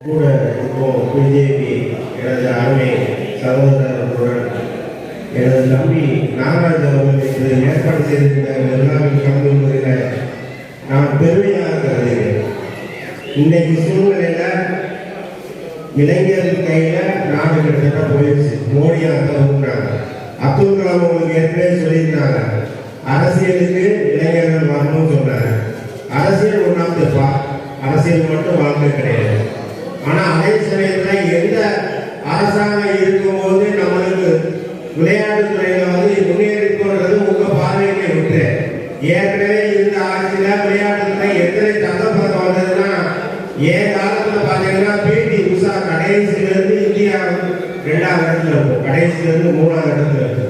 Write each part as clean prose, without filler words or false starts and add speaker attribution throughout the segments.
Speaker 1: கூட இப்போ பிஜேபி எனது அருமை சகோதரர்களுடன் எனது தம்பி நாகராஜ் அவர்கள் ஏற்பாடு செய்திருக்கிற விழாவில் கலந்து கொள்வதில் நான் பெருமையாக கருதுகிறேன். இன்னைக்கு சூழ்நிலையில இளைஞர்கள் கையில நாடு கிட்டத்தட்ட போயிடுச்சு. மோடி அர்த்தம்ன்றாங்க. அப்துல் கலாம் உங்களுக்கு ஏற்கனவே சொல்லியிருந்தாங்க, அரசியலுக்கு இளைஞர்கள் வரணும்னு சொன்னாங்க. அரசியல் ஒன்றாம் அரசியல் மட்டும் வாழ்க்கை கிடையாது. ஆனா அதே சமயத்தில் எந்த அரசாங்கம் இருக்கும்போது நம்மளுக்கு விளையாட்டுத் துறையில முன்னேறிக்கொள்றது உங்க பார்வையிலே விட்டு ஏற்கனவே இருந்த ஆட்சியில விளையாட்டுத்துறை எத்தனை தங்கப்பதக்கம் வந்ததுன்னா ஏன் காலத்துல பாத்தீங்கன்னா பிடி உஷா கடைசியில இருந்து இந்தியா 2வது இடத்துல இருக்கும், கடைசியில இருந்து 3வது இடத்துல இருக்கு.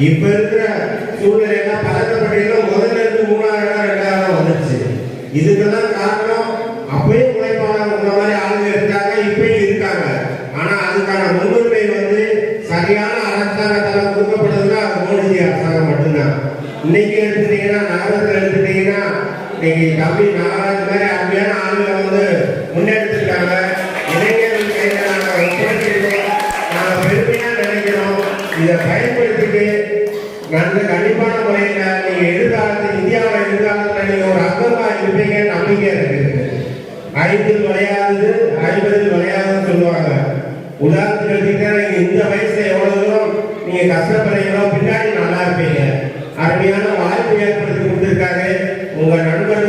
Speaker 1: இப்ப இருக்கிற சூழ்நிலையில பதக்கப்பட்டியல முதல்ல இருந்து 3வது இடம் 2வது வந்துருச்சு. இதுக்கெல்லாம் காரணம் அப்பயும் உழைப்பாளர் உள்ள மாதிரி ஆளுங்க இருக்காங்க, இப்பயும் இருக்காங்க. ஆனா அதுக்கான முன்னுரிமை சரியான அரசாங்கத்தால் கொடுக்கப்படுதுன்னா அது மோடிஜி அரசாங்கம் மட்டும்தான். இன்னைக்கு எடுத்துட்டீங்கன்னா நகரத்தில் எடுத்துட்டீங்கன்னா இன்னைக்கு தம்பி நாகராஜ் மாதிரி அருமையான ஆளுங்க முன்னெடுத்துருக்காங்க. இளைஞர்கள் கையில நாங்கள் ஒப்படைச்சிருக்கோம். நாங்கள் பெருமையா நினைக்கிறோம். இதை பயன்படுத்திட்டு கண்டிப்பான முறையில நீங்க எதிர்காலத்தில் இந்தியாவோட எதிர்காலத்தில் நீங்க ஒரு அங்கமா இருப்பீங்க நம்பிக்கை இருக்கு. 5 விளையாடுது 50 விளையாடுன்னு சொல்லுவாங்க. உதாரணத்துக்கு எடுத்துக்கிட்டா இந்த வயசுல எவ்வளவு தூரம் நீங்க கஷ்டப்படுறீங்களோ பின்னாடி நல்லா இருப்பீங்க. அருமையான வாய்ப்பு ஏற்படுத்தி கொடுத்திருக்காரு உங்க நண்பர்